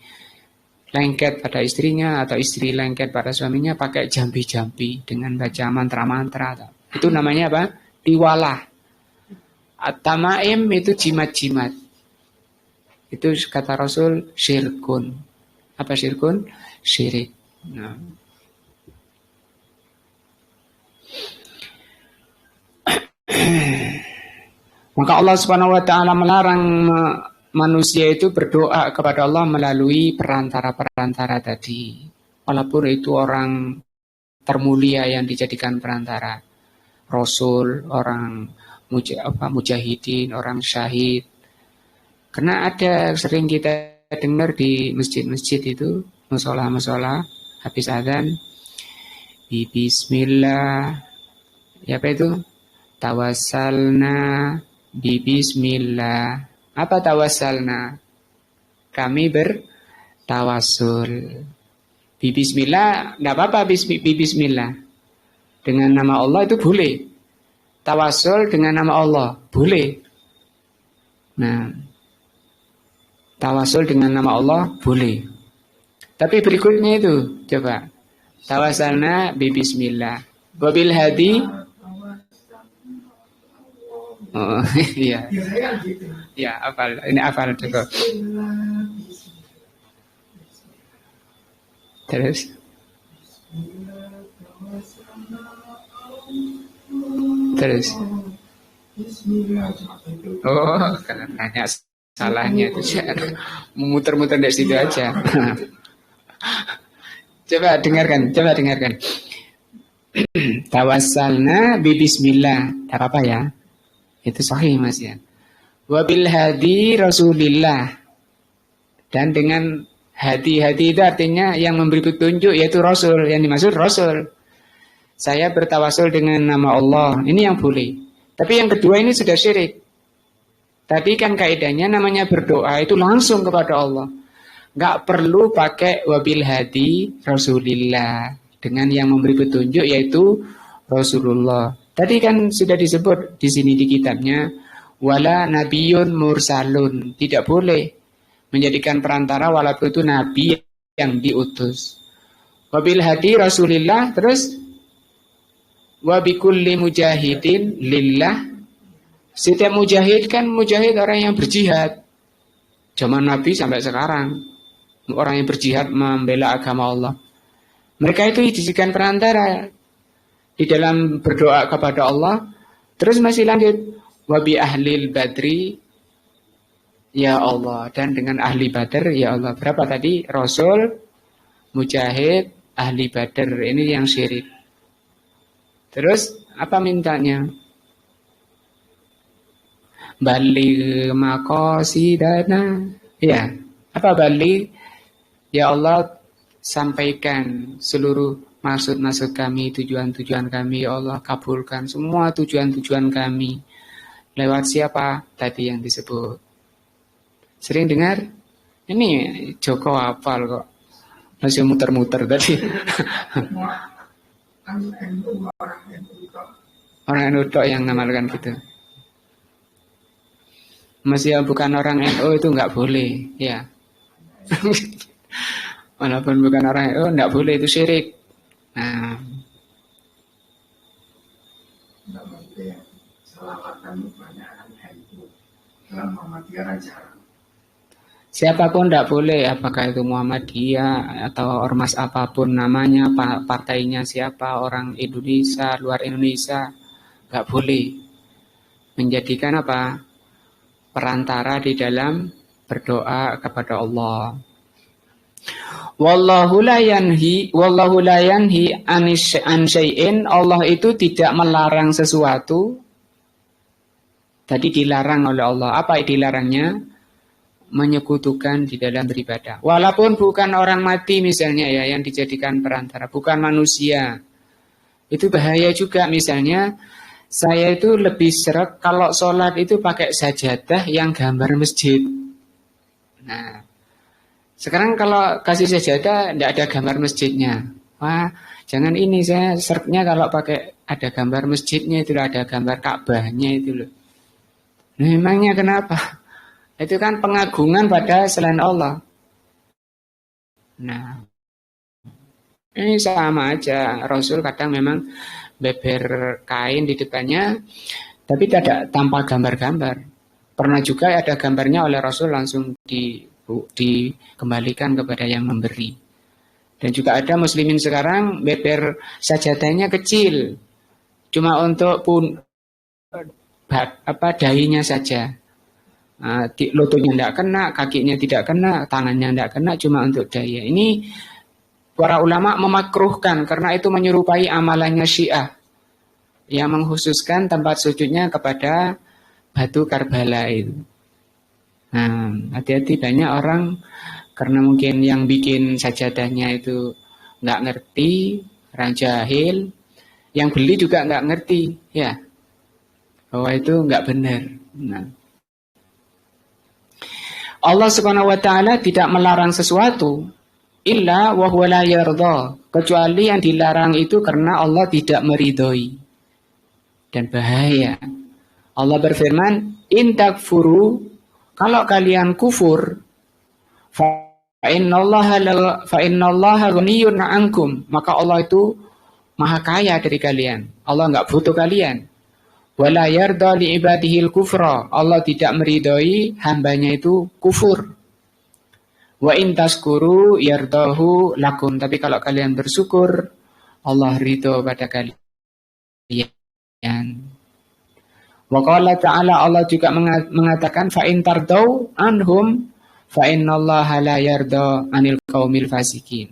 lengket pada istrinya atau istri lengket pada suaminya pakai jampi-jampi dengan baca mantra-mantra. Itu namanya apa? Tiwalah. At-tamaim itu jimat-jimat. Itu kata Rasul syirkun. Apa syirkun? Syirik. Nah. Maka Allah Subhanahu wa taala melarang manusia itu berdoa kepada Allah melalui perantara-perantara tadi. Walaupun itu orang termulia yang dijadikan perantara. Rasul, orang mujahidin, orang syahid. Karena ada sering kita dengar di masjid-masjid itu, musola-musola, habis adzan, bismillah, ya apa itu? Tawassalna bismillah. Apa tawassalna? Kami bertawasul. Bismillah, enggak apa-apa bismillah. Dengan nama Allah itu boleh. Tawasul dengan nama Allah boleh. Nah, tawasul dengan nama Allah boleh. Tapi berikutnya itu coba. Tawassalna bismillah. Wabil hadi. Oh, iya. Ya, hafal. Ini hafal cukup. Terus. Terus. Oh, karena nanya salahnya itu memutar-mutar dari situ aja. Coba dengarkan. Tawassalna bismillah. Tak apa ya. Itu sahih Mas ya. Wabil hadi Rasulillah. Dan dengan hadi itu artinya yang memberi petunjuk yaitu Rasul. Yang dimaksud Rasul. Saya bertawasul dengan nama Allah. Ini yang boleh. Tapi yang kedua ini sudah syirik. Tadi kan kaidahnya namanya berdoa itu langsung kepada Allah. Gak perlu pakai wabil hadi Rasulillah. Dengan yang memberi petunjuk yaitu Rasulullah. Tadi kan sudah disebut di sini di kitabnya wala nabiyun mursalun. Tidak boleh menjadikan perantara walaupun itu nabi yang diutus. Wabil hadi Rasulillah terus wa bikulli mujahidin lillah. Setiap mujahid kan mujahid orang yang berjihad. Zaman Nabi sampai sekarang orang yang berjihad membela agama Allah. Mereka itu dijadikan perantara di dalam berdoa kepada Allah. Terus masih lanjut wabi ahlil badri ya Allah, dan dengan ahli badar ya Allah. Berapa tadi? Rasul, mujahid, ahli badar. Ini yang syirik. Terus apa mintanya? Baligh maqasidana. Ya, apa baligh? Ya Allah, sampaikan seluruh maksud-maksud kami, tujuan-tujuan kami, ya Allah, kabulkan semua tujuan-tujuan kami. Lewat siapa? Tadi yang disebut. Sering dengar? Ini Joko hafal kok. Masih muter-muter tadi. Orang NU yang ngamalkan gitu. Masih bukan orang NU itu nggak boleh, ya. Walaupun bukan orang NU nggak boleh, itu syirik. Nah, siapapun tidak boleh, apakah itu Muhammadiyah atau ormas apapun namanya, partainya siapa, orang Indonesia, luar Indonesia, nggak boleh menjadikan apa perantara di dalam berdoa kepada Allah. Wallahu la yanhi an syai'in. Allah itu tidak melarang sesuatu. Tadi dilarang oleh Allah. Apa dilarangnya? Menyekutukan di dalam beribadah. Walaupun bukan orang mati misalnya ya yang dijadikan perantara, bukan manusia. Itu bahaya juga. Misalnya saya itu lebih seret kalau sholat itu pakai sajadah yang gambar masjid. Nah, sekarang kalau kasih sajadah tidak ada gambar masjidnya. Wah, jangan ini, saya seretnya kalau pakai ada gambar masjidnya itu, ada gambar Ka'bahnya itu loh. Nah, memangnya kenapa? Itu kan pengagungan pada selain Allah. Nah, ini sama aja. Rasul kadang memang beber kain di depannya, tapi tidak tanpa gambar-gambar. Pernah juga ada gambarnya oleh Rasul langsung dikembalikan kepada yang memberi. Dan juga ada muslimin sekarang beber sajadahnya kecil, cuma untuk dahinya saja. Lututnya tidak kena, kakinya tidak kena, tangannya tidak kena, cuma untuk dahi. Ini para ulama memakruhkan karena itu menyerupai amalannya Syiah yang mengkhususkan tempat sujudnya kepada batu Karbala itu. Nah, hati-hati banyak orang karena mungkin yang bikin sajadahnya itu nggak ngerti, orang jahil, yang beli juga nggak ngerti, ya, bahwa itu nggak benar. Nah, Allah Subhanahu wa taala tidak melarang sesuatu illa wa huwa la yarda, kecuali yang dilarang itu karena Allah tidak meridhoi. Dan bahaya. Allah berfirman, "In takfuru", kalau kalian kufur, fa innallaha ghaniyun 'ankum, maka Allah itu maha kaya dari kalian. Allah enggak butuh kalian. Wala yarda li ibadihil kufra, Allah tidak meridhoi hambanya itu kufur. Wa in taskuru yardahu lakum, tapi kalau kalian bersyukur, Allah ridho pada kalian. Wa qala ta'ala, Allah juga mengatakan fa in tardau anhum fa innallaha la yarda 'anil qaumil fasikin.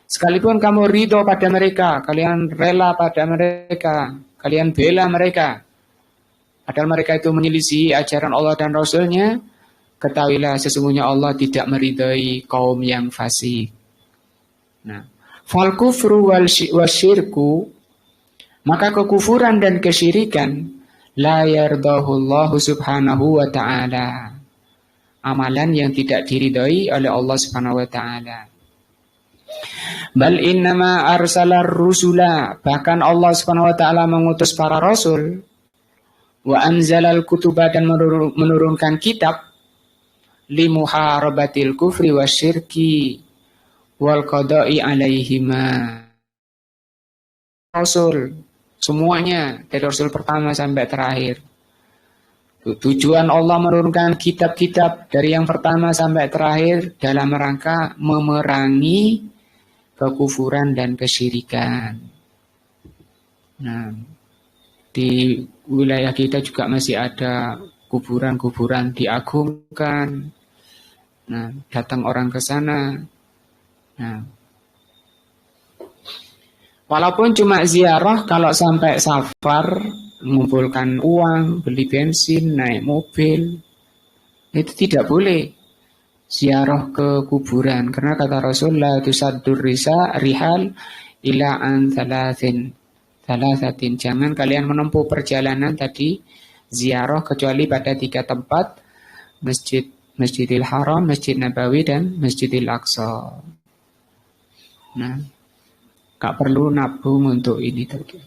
Sekalipun kamu ridho pada mereka, kalian rela pada mereka, kalian bela mereka, padahal mereka itu menyelisih ajaran Allah dan Rasulnya, ketahuilah sesungguhnya Allah tidak meridhai kaum yang fasik. Nah, fal kufru wal syirku, maka kekufuran dan kesyirikan, la yardahullahu subhanahu wa ta'ala, amalan yang tidak diridhai oleh Allah subhanahu wa ta'ala. Bal innama arsalar rusula, bahkan Allah subhanahu wa ta'ala mengutus para rasul, wa anzalal kutuba, dan menurunkan kitab, limuharabatil kufri wasyirki wal qada'i alaihima. Rasul semuanya dari Rasul pertama sampai terakhir, tujuan Allah menurunkan kitab-kitab dari yang pertama sampai terakhir dalam rangka memerangi kekufuran dan kesyirikan. Nah, di wilayah kita juga masih ada kuburan-kuburan diagungkan. Nah, datang orang ke sana. Nah, walaupun cuma ziarah, kalau sampai safar, mengumpulkan uang, beli bensin, naik mobil, itu tidak boleh ziarah ke kuburan. Karena kata Rasulullah, tusaddur rihal ila an thalathin, jangan kalian menempuh perjalanan tadi ziarah kecuali pada 3 tempat, Masjidil Haram, Masjid Nabawi, dan Masjidil Aqsa. Nah, gak perlu nabung untuk ini tadi,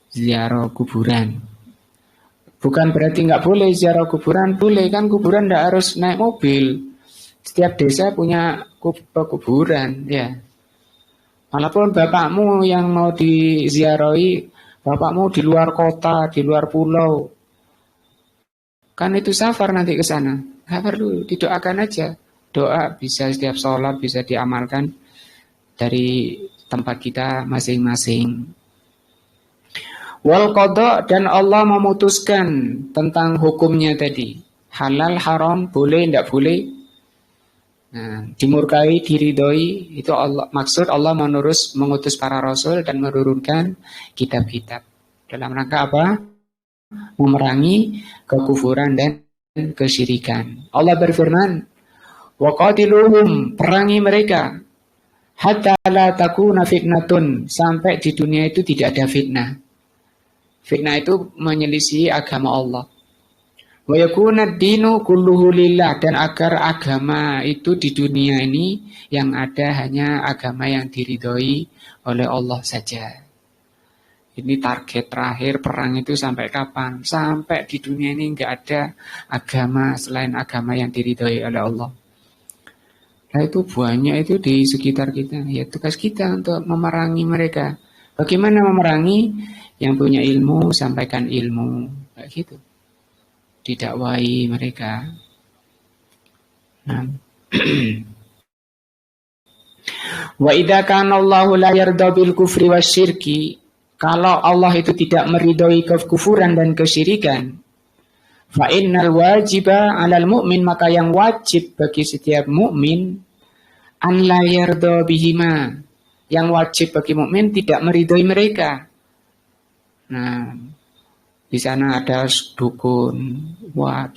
ziarah kuburan. Bukan berarti nggak boleh ziarah kuburan, boleh kan, kuburan nggak harus naik mobil. Setiap desa punya kuburan, ya. Walaupun bapakmu yang mau diziarahi, bapakmu di luar kota, di luar pulau, kan itu safar nanti ke sana. Nggak perlu, didoakan aja. Doa bisa setiap sholat bisa diamalkan dari tempat kita masing-masing. Wal qada, dan Allah memutuskan tentang hukumnya tadi. Halal, haram, boleh, tidak boleh. Nah, dimurkai, diridhoi, itu Allah, maksud Allah mengutus para rasul dan menurunkan kitab-kitab. Dalam rangka apa? Memerangi kekufuran dan kesyirikan. Allah berfirman, wa qatiluhum, perangi mereka, hatta la takuna fitnatun, sampai di dunia itu tidak ada fitnah. Fitnah itu menyelisih agama Allah. Wa yakuna ad-dinu kulluhu lillah, dan agar agama itu di dunia ini yang ada hanya agama yang diridhoi oleh Allah saja. Ini target terakhir perang itu sampai kapan? Sampai di dunia ini enggak ada agama selain agama yang diridhoi oleh Allah. Nah, itu banyak itu di sekitar kita. Ya, tugas kita untuk memerangi mereka. Bagaimana memerangi? Yang punya ilmu, sampaikan ilmu. Kayak gitu. Didakwai mereka. Nah. Wa idza kana Allahu la yarda bil kufri wasyirki, kalau Allah itu tidak meridhoi kekufuran dan kesyirikan, fa innal wajiba 'alal mu'min, maka yang wajib bagi setiap mukmin an la yarda bihima, yang wajib bagi mukmin tidak meridhoi mereka. Nah, di sana ada dukun, wah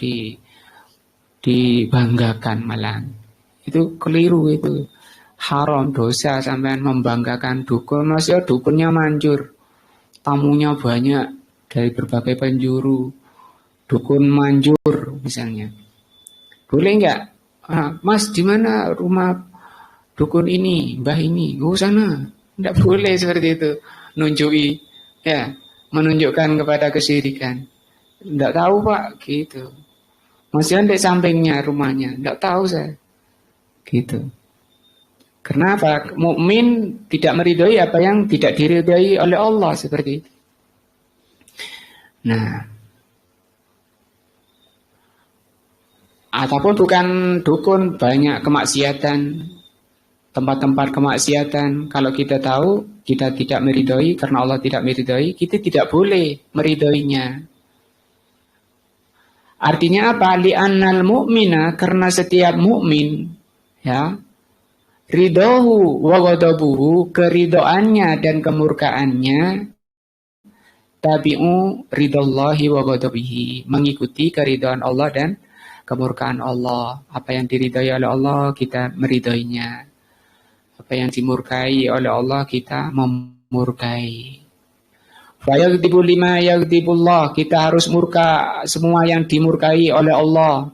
dibanggakan malah. Itu keliru itu. Haram, dosa sampean membanggakan dukun, masih dukunnya manjur. Tamunya banyak dari berbagai penjuru. Dukun manjur misalnya. Boleh enggak? Mas, di mana rumah dukun ini, mbah ini? Go sana. Enggak boleh seperti itu. Nunjuki, ya, menunjukkan kepada kesyirikan. Enggak tahu, Pak, gitu. Masih ada sampingnya rumahnya, enggak tahu saya. Gitu. Kenapa? Mukmin tidak meridhoi apa yang tidak diridhoi oleh Allah seperti itu. Nah, ataupun bukan dukun, banyak kemaksiatan, tempat-tempat kemaksiatan. Kalau kita tahu kita tidak meridhoi karena Allah tidak meridhoi, kita tidak boleh meridhoinya. Artinya apa? Li'annal mu'mina, karena setiap mukmin, ya, ridhohu wa ghadabuhu, keridoannya dan kemurkaannya, tabi'u ridallahi wa ghadabihi, mengikuti keridhaan Allah dan kemurkaan Allah. Apa yang diridhai oleh Allah kita meridhoinya. Apa yang dimurkai oleh Allah kita memurkai. Fa yaghdibu lima yaghdibullah, kita harus murka semua yang dimurkai oleh Allah.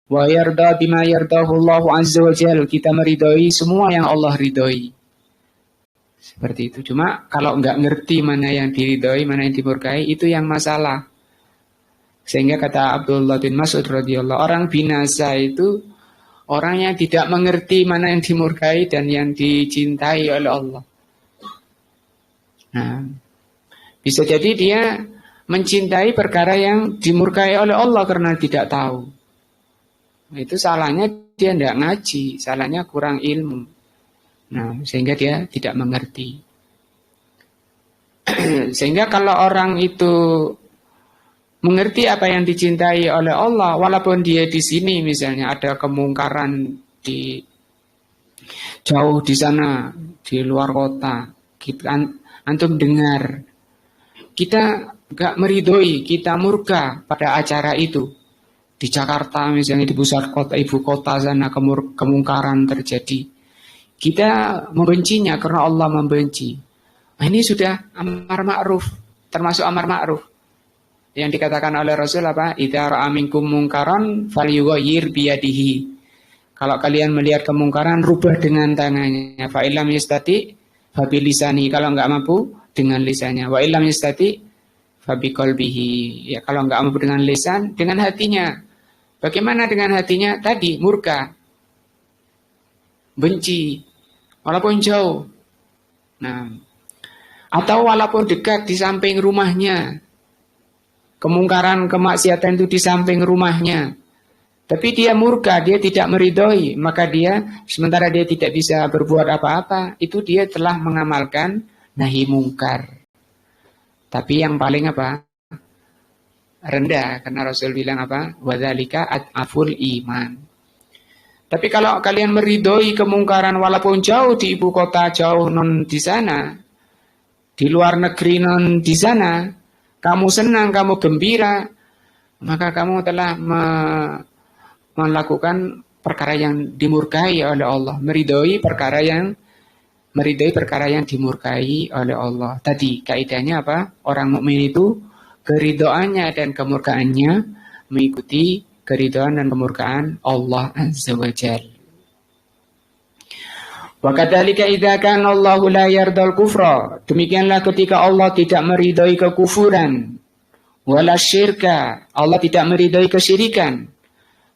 Wa yarda bima yardahu Allah azza wa jalla, kita meridhoi semua yang Allah ridhoi. Seperti itu. Cuma kalau enggak ngerti mana yang diridhoi, mana yang dimurkai, itu yang masalah. Sehingga kata Abdullah bin Mas'ud radhiyallahu, orang binasa itu orang yang tidak mengerti mana yang dimurkai dan yang dicintai oleh Allah. Nah, bisa jadi dia mencintai perkara yang dimurkai oleh Allah karena tidak tahu. Itu salahnya dia tidak ngaji, salahnya kurang ilmu. Nah, sehingga dia tidak mengerti. Sehingga kalau orang itu mengerti apa yang dicintai oleh Allah, walaupun dia di sini misalnya ada kemungkaran di jauh di sana, di luar kota, kita antum dengar, kita gak meridhoi, kita murka pada acara itu. Di Jakarta misalnya, di pusat kota, ibu kota sana kemungkaran terjadi. Kita membencinya karena Allah membenci. Nah, ini sudah amar ma'ruf, termasuk amar ma'ruf. Yang dikatakan oleh Rasul apa? Idza ra'a minkum munkaran falyughayyir biyadihi. Kalau kalian melihat kemungkaran, rubah dengan tangannya. Fa illam yastati fa bilisani. Kalau enggak mampu, dengan lisannya. Wa illam yastati fa biqalbihi. Ya, kalau enggak mampu dengan lisan, dengan hatinya. Bagaimana dengan hatinya? Tadi murka, benci, walaupun jauh. Nah, atau walaupun dekat di samping rumahnya. Kemungkaran, kemaksiatan itu di samping rumahnya. Tapi dia murka, dia tidak meridhoi. Maka dia, sementara dia tidak bisa berbuat apa-apa, itu dia telah mengamalkan nahi mungkar. Tapi yang paling apa? Rendah. Karena Rasul bilang apa? Wadzalika at'aful iman. Tapi kalau kalian meridhoi kemungkaran walaupun jauh di ibu kota, jauh non di sana, di luar negeri non di sana, kamu senang, kamu gembira, maka kamu telah melakukan perkara yang dimurkai oleh Allah, meridhoi perkara yang dimurkai oleh Allah. Tadi kaidahnya apa? Orang mukmin itu keridhoannya dan kemurkaannya mengikuti keridhaan dan kemurkaan Allah azza wa jalla. Wa kadzalika idza kana Allahu la yardal kufra, demikianlah ketika Allah tidak meridhai kekufuran, wala syirka, Allah tidak meridhai kesyirikan,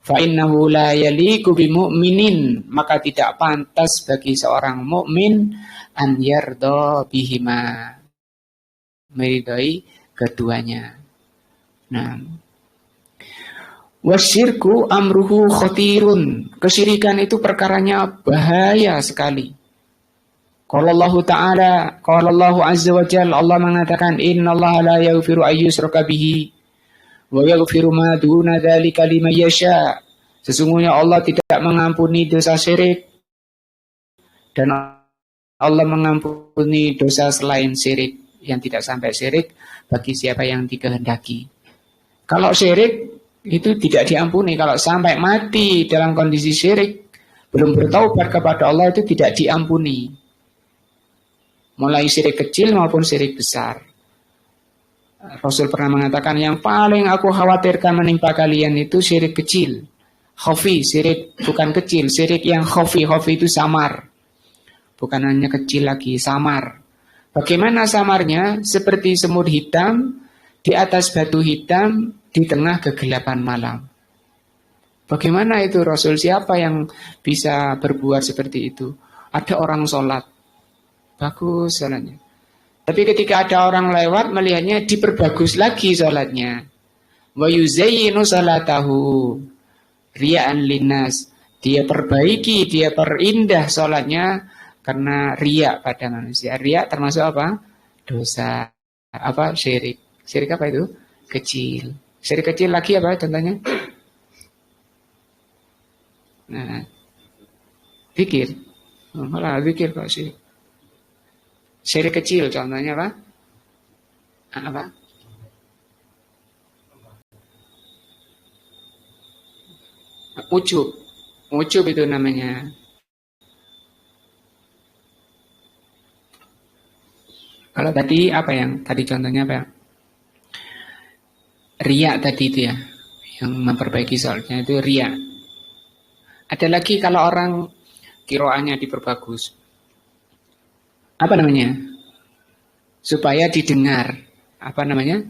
Fa innahu la yaliqu bimu'minin, maka tidak pantas bagi seorang mukmin an yarda bihima, meridai keduanya. Nah, wasyirku amruhu khatirun, kesyirikan itu perkaranya bahaya sekali. Qala Allah Ta'ala, qala Allah Azza wa Jalla, Allah mengatakan innallaha la yaghfiru ayyushraka bihi wa yaghfiru ma duna dzalika liman yasha. Sesungguhnya Allah tidak mengampuni dosa syirik dan Allah mengampuni dosa selain syirik, yang tidak sampai syirik bagi siapa yang dikehendaki. Kalau syirik itu tidak diampuni, kalau sampai mati dalam kondisi syirik belum bertaubat kepada Allah itu tidak diampuni, mulai syirik kecil maupun syirik besar. Rasul pernah mengatakan yang paling aku khawatirkan menimpa kalian itu syirik kecil. Khafi, syirik bukan kecil, syirik yang khafi. Khafi itu samar, bukan hanya kecil lagi, samar. Bagaimana samarnya? Seperti semut hitam di atas batu hitam di tengah kegelapan malam. Bagaimana itu Rasul? Siapa yang bisa berbuat seperti itu? Ada orang sholat, bagus sholatnya, tapi ketika ada orang lewat melihatnya diperbagus lagi sholatnya. Wa yuzayyinu salatahu riya'an linnas, dia perbaiki, dia perindah sholatnya karena riya pada manusia. Riya termasuk apa? Dosa, apa? Syirik. Syirik apa itu? Kecil. Syirik kecil lagi apa contohnya? Nah, zikir. Malah zikir kok sih. Syirik kecil contohnya apa? Apa? Ujub. Ujub itu namanya. Kalau tadi apa yang? Tadi contohnya apa? Riya tadi itu ya. Yang memperbaiki soalnya itu riya. Ada lagi kalau orang kiroahnya diperbagus. Apa namanya? Supaya didengar. Apa namanya?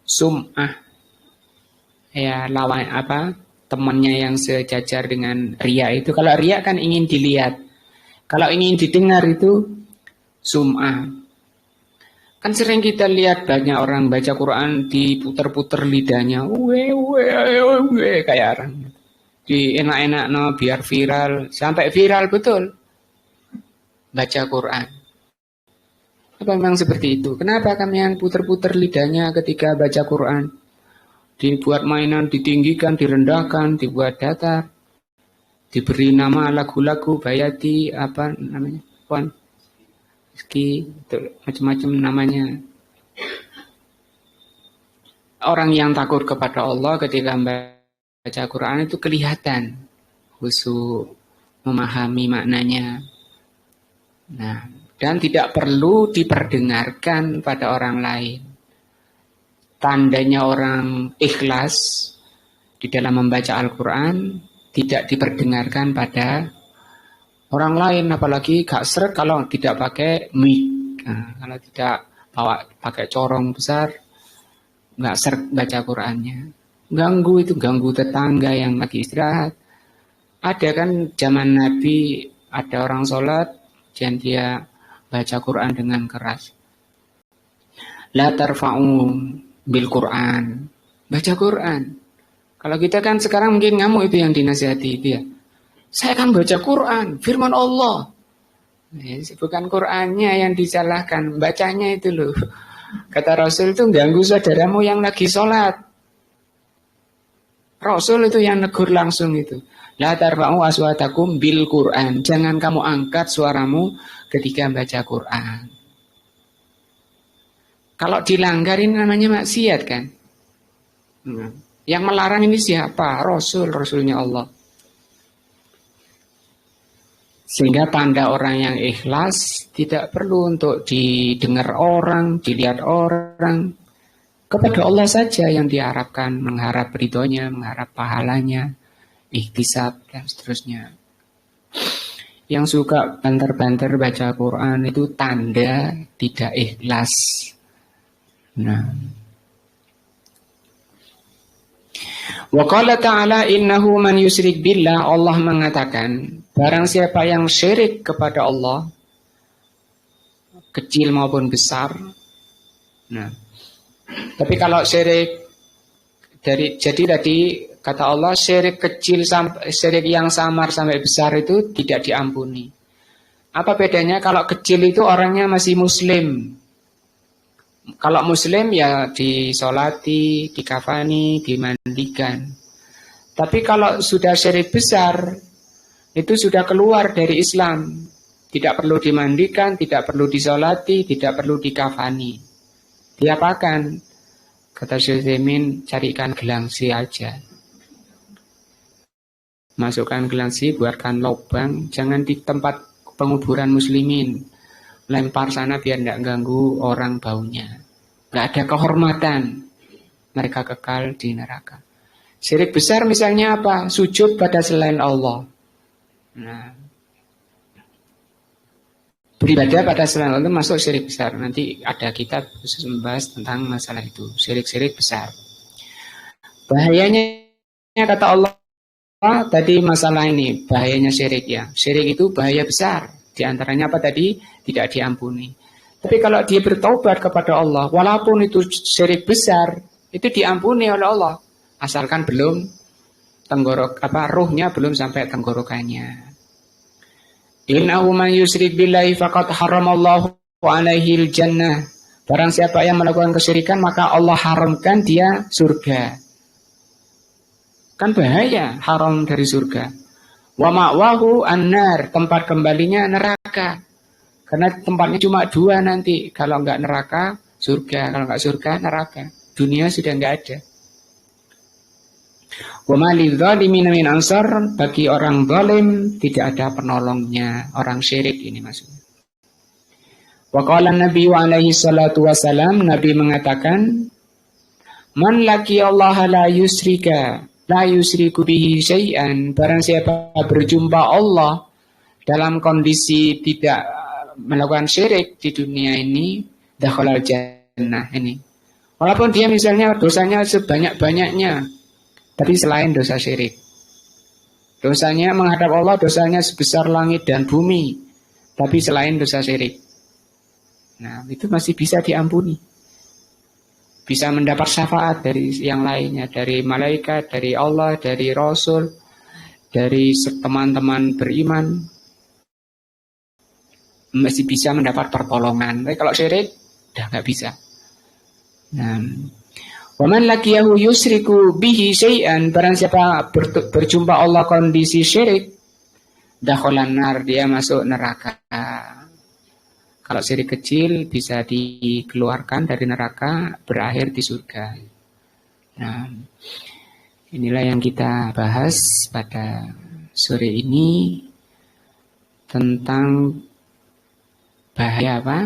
Sum'ah. Ya lawan apa? Temannya yang sejajar dengan riya itu. Kalau riya kan ingin dilihat. Kalau ingin didengar itu sum'ah. Kan sering kita lihat banyak orang baca Quran diputer-puter lidahnya. Kayak orang. Di enak-enak no, biar viral. Sampai viral betul. Baca Quran. Apa memang seperti itu? Kenapa kalian puter-puter lidahnya ketika baca Quran? Dibuat mainan, ditinggikan, direndahkan, dibuat datar, diberi nama lagu-lagu, bayati, apa namanya, pon, ski, macam-macam namanya. Orang yang takut kepada Allah ketika membaca Quran itu kelihatan khusyuk, memahami maknanya. Nah, dan tidak perlu diperdengarkan pada orang lain. Tandanya orang ikhlas di dalam membaca Al-Quran tidak diperdengarkan pada orang lain, apalagi gak seret kalau tidak pakai mic. Nah, kalau tidak pakai corong besar, gak seret baca Qurannya. Ganggu itu, ganggu tetangga yang lagi istirahat. Ada kan zaman Nabi ada orang sholat dan dia baca Quran dengan keras. La tarfa'u bil Quran, baca Quran. Kalau kita kan sekarang mungkin ngamuk itu yang dinasihati itu ya. Saya kan baca Quran, firman Allah. Bukan Qurannya yang disalahkan, bacanya itu loh. Kata Rasul itu ganggu saudaramu yang lagi sholat. Rasul itu yang negur langsung itu. La tarfa'u aswatakum bil Quran. Jangan kamu angkat suaramu ketika baca Quran. Kalau dilanggarin namanya maksiat kan. Yang melarang ini siapa? Rasulnya Allah. Sehingga tanda orang yang ikhlas tidak perlu untuk didengar orang, dilihat orang. Kepada Allah saja yang diharapkan, mengharap ridhonya, mengharap pahalanya, ikhtisab dan seterusnya. Yang suka banter-banter baca Quran itu tanda tidak ikhlas. Nah, Wa qala ta'ala innahu man yusyrik billah, Allah mengatakan barang siapa yang syirik kepada Allah, kecil maupun besar. Nah, tapi kalau syirik jadi tadi kata Allah syirik kecil sampai syirik yang samar sampai besar itu tidak diampuni. Apa bedanya? Kalau kecil itu orangnya masih muslim. Kalau muslim ya disolati, dikafani, dimandikan. Tapi kalau sudah syirik besar, itu sudah keluar dari Islam. Tidak perlu dimandikan, tidak perlu disolati, tidak perlu dikafani. Diapakan? Kata Syekh Utsaimin, carikan gelangsi aja. Masukkan gelangsi, buatkan lubang, jangan di tempat penguburan muslimin. Lempar sana biar tidak ganggu orang baunya. Nggak ada kehormatan. Mereka kekal di neraka. Syirik besar misalnya apa? Sujud pada selain Allah. Nah, beribadah pada selain Allah itu masuk syirik besar. Nanti ada kitab khusus membahas tentang masalah itu. Syirik-syirik besar. Bahayanya kata Allah tadi masalah ini. Bahayanya syirik ya. Syirik itu bahaya besar. Di antaranya apa tadi? Tidak diampuni. Tapi kalau dia bertaubat kepada Allah, walaupun itu syirik besar, itu diampuni oleh Allah, asalkan belum ruhnya belum sampai tenggorokannya. Innahu man yusyrik billahi faqad haramallahu alaihi jannah. Barang siapa yang melakukan kesyirikan maka Allah haramkan dia surga. Kan bahaya, haram dari surga. Wa ma'wahu annar, tempat kembalinya neraka. Karena tempatnya cuma dua nanti. Kalau enggak neraka, surga. Kalau enggak surga, neraka. Dunia sudah enggak ada. Wa ma lidzalimin min ansar, bagi orang zalim tidak ada penolongnya. Orang syirik ini maksudnya. Wa qala Nabi alaihi salatu wasalam, Nabi mengatakan, man laki Allah la yusriku bihi syai'an, barang siapa berjumpa Allah dalam kondisi tidak melakukan syirik di dunia ini, dakhalal jannah ini. Walaupun dia misalnya dosanya sebanyak-banyaknya, tapi selain dosa syirik. Dosanya menghadap Allah, dosanya sebesar langit dan bumi, tapi selain dosa syirik. Nah, itu masih bisa diampuni. Bisa mendapat syafaat dari yang lainnya, dari malaikat, dari Allah, dari Rasul, dari teman-teman beriman. Masih bisa mendapat pertolongan. Tapi kalau syirik, udah nggak bisa. Nah, waman lakiyahu yusriku bihi syai'an, barang siapa berjumpa Allah kondisi syirik, dakhalan nar, dia masuk neraka. Kalau syirik kecil bisa dikeluarkan dari neraka, berakhir di surga. Nah, inilah yang kita bahas pada sore ini tentang bahaya apa?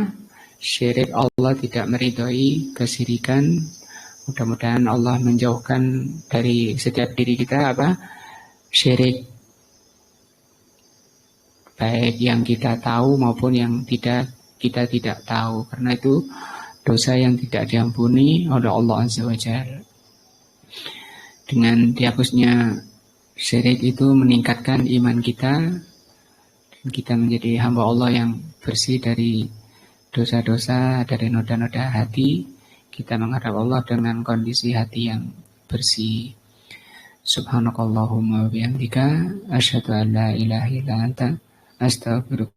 Syirik. Allah tidak meridhoi kesyirikan. Mudah-mudahan Allah menjauhkan dari setiap diri kita apa? Syirik. Baik yang kita tahu maupun yang kita tidak tahu. Karena itu dosa yang tidak diampuni oleh Allah Azza wa Jalla. Dengan dihapusnya syirik itu meningkatkan iman kita. Kita menjadi hamba Allah yang bersih dari dosa-dosa, dari noda-noda hati. Kita menghadap Allah dengan kondisi hati yang bersih. Subhanakallahumma wa bihamdika asyhadu an la ilaha illa anta astaghfiruka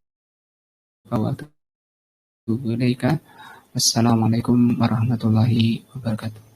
wa atubu ilaika. Wassalamualaikum warahmatullahi wabarakatuh.